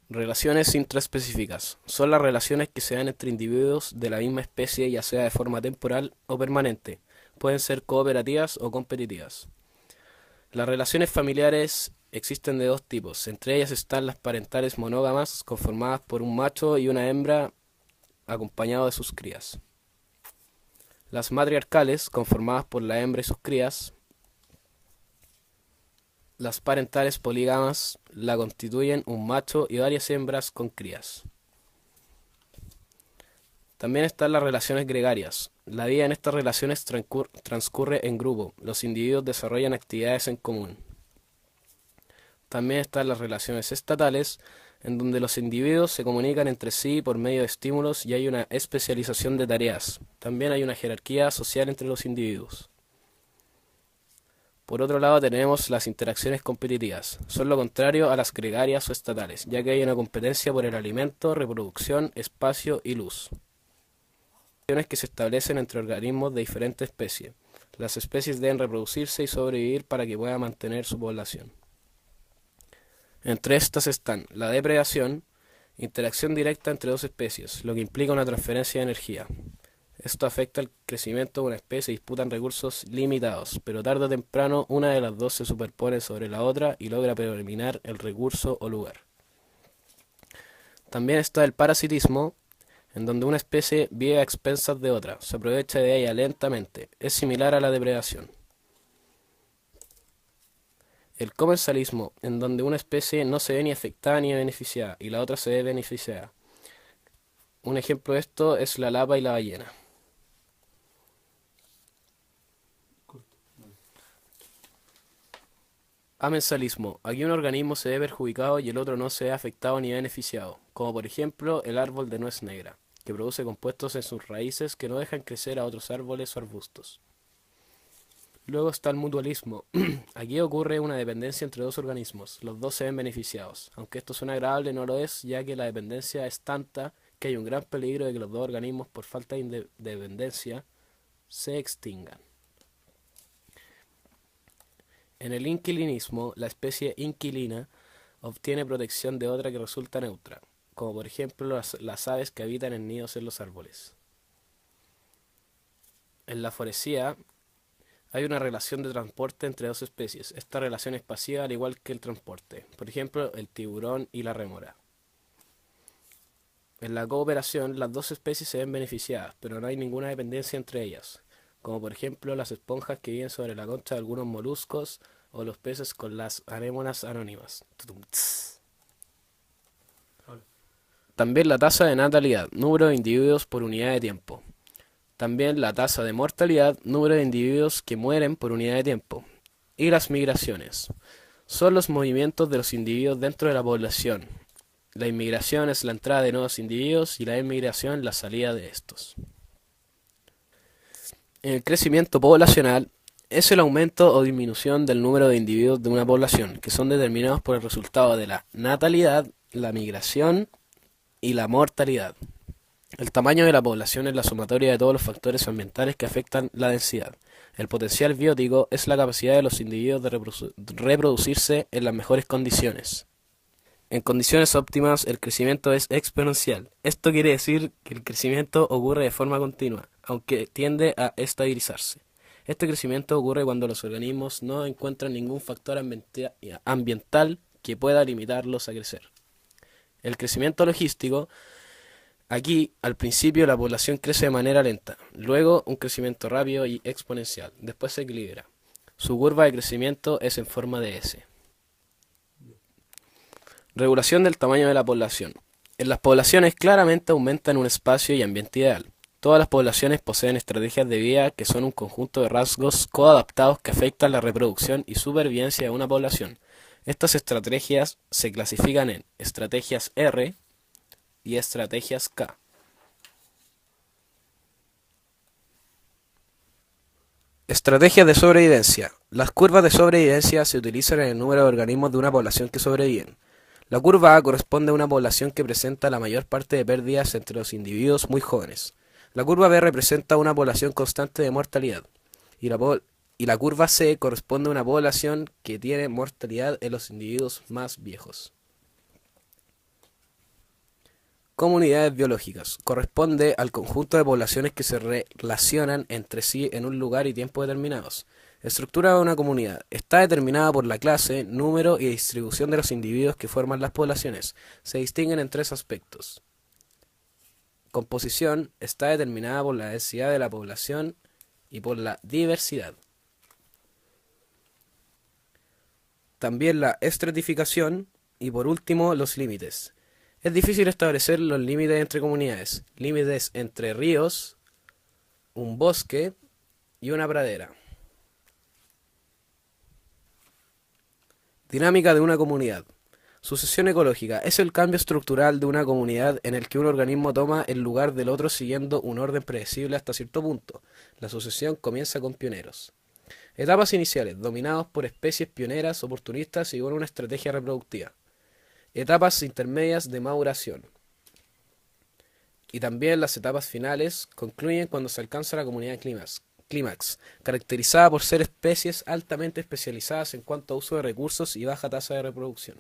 Relaciones intraespecíficas. Son las relaciones que se dan entre individuos de la misma especie, ya sea de forma temporal o permanente. Pueden ser cooperativas o competitivas. Las relaciones familiares existen de dos tipos. Entre ellas están las parentales monógamas, conformadas por un macho y una hembra acompañado de sus crías. Las matriarcales, conformadas por la hembra y sus crías. Las parentales polígamas la constituyen un macho y varias hembras con crías. También están las relaciones gregarias. La vida en estas relaciones transcurre en grupo. Los individuos desarrollan actividades en común. También están las relaciones estatales, en donde los individuos se comunican entre sí por medio de estímulos y hay una especialización de tareas. También hay una jerarquía social entre los individuos. Por otro lado tenemos las interacciones competitivas. Son lo contrario a las gregarias o estatales, ya que hay una competencia por el alimento, reproducción, espacio y luz. Relaciones que se establecen entre organismos de diferentes especies. Las especies deben reproducirse y sobrevivir para que puedan mantener su población. Entre estas están la depredación, interacción directa entre dos especies, lo que implica una transferencia de energía. Esto afecta el crecimiento de una especie y disputan recursos limitados, pero tarde o temprano una de las dos se superpone sobre la otra y logra predominar el recurso o lugar. También está el parasitismo, en donde una especie vive a expensas de otra, se aprovecha de ella lentamente, es similar a la depredación. El comensalismo, en donde una especie no se ve ni afectada ni beneficiada, y la otra se ve beneficiada. Un ejemplo de esto es la lapa y la ballena. Amensalismo. Aquí un organismo se ve perjudicado y el otro no se ve afectado ni beneficiado, como por ejemplo el árbol de nuez negra, que produce compuestos en sus raíces que no dejan crecer a otros árboles o arbustos. Luego está el mutualismo. Aquí ocurre una dependencia entre dos organismos, los dos se ven beneficiados. Aunque esto suena agradable, no lo es, ya que la dependencia es tanta que hay un gran peligro de que los dos organismos, por falta de dependencia, se extingan. En el inquilinismo, la especie inquilina obtiene protección de otra que resulta neutra, como por ejemplo las aves que habitan en nidos en los árboles. En la foresía hay una relación de transporte entre dos especies. Esta relación es pasiva al igual que el transporte, por ejemplo el tiburón y la rémora. En la cooperación las dos especies se ven beneficiadas, pero no hay ninguna dependencia entre ellas, como por ejemplo las esponjas que viven sobre la concha de algunos moluscos o los peces con las anémonas anónimas. También la tasa de natalidad, número de individuos por unidad de tiempo. También la tasa de mortalidad, número de individuos que mueren por unidad de tiempo. Y las migraciones. Son los movimientos de los individuos dentro de la población. La inmigración es la entrada de nuevos individuos y la emigración la salida de estos. En el crecimiento poblacional es el aumento o disminución del número de individuos de una población, que son determinados por el resultado de la natalidad, la migración y la mortalidad. El tamaño de la población es la sumatoria de todos los factores ambientales que afectan la densidad. El potencial biótico es la capacidad de los individuos de reproducirse en las mejores condiciones. En condiciones óptimas, el crecimiento es exponencial. Esto quiere decir que el crecimiento ocurre de forma continua, aunque tiende a estabilizarse. Este crecimiento ocurre cuando los organismos no encuentran ningún factor ambiental que pueda limitarlos a crecer. El crecimiento logístico. Aquí, al principio, la población crece de manera lenta, luego un crecimiento rápido y exponencial, después se equilibra. Su curva de crecimiento es en forma de S. Regulación del tamaño de la población. En las poblaciones claramente aumenta en un espacio y ambiente ideal. Todas las poblaciones poseen estrategias de vida que son un conjunto de rasgos coadaptados que afectan la reproducción y supervivencia de una población. Estas estrategias se clasifican en estrategias R y estrategias K. Estrategias de sobrevivencia. Las curvas de sobrevivencia se utilizan en el número de organismos de una población que sobreviven. La curva A corresponde a una población que presenta la mayor parte de pérdidas entre los individuos muy jóvenes. La curva B representa una población constante de mortalidad. Y la curva C corresponde a una población que tiene mortalidad en los individuos más viejos. Comunidades biológicas. Corresponde al conjunto de poblaciones que se relacionan entre sí en un lugar y tiempo determinados. Estructura de una comunidad. Está determinada por la clase, número y distribución de los individuos que forman las poblaciones. Se distinguen en tres aspectos. Composición. Está determinada por la densidad de la población y por la diversidad. También la estratificación y por último los límites. Es difícil establecer los límites entre comunidades, límites entre ríos, un bosque y una pradera. Dinámica de una comunidad. Sucesión ecológica es el cambio estructural de una comunidad en el que un organismo toma el lugar del otro siguiendo un orden predecible hasta cierto punto. La sucesión comienza con pioneros. Etapas iniciales, dominados por especies pioneras, oportunistas y con una estrategia reproductiva. Etapas intermedias de maduración. Y también las etapas finales concluyen cuando se alcanza la comunidad clímax, caracterizada por ser especies altamente especializadas en cuanto a uso de recursos y baja tasa de reproducción.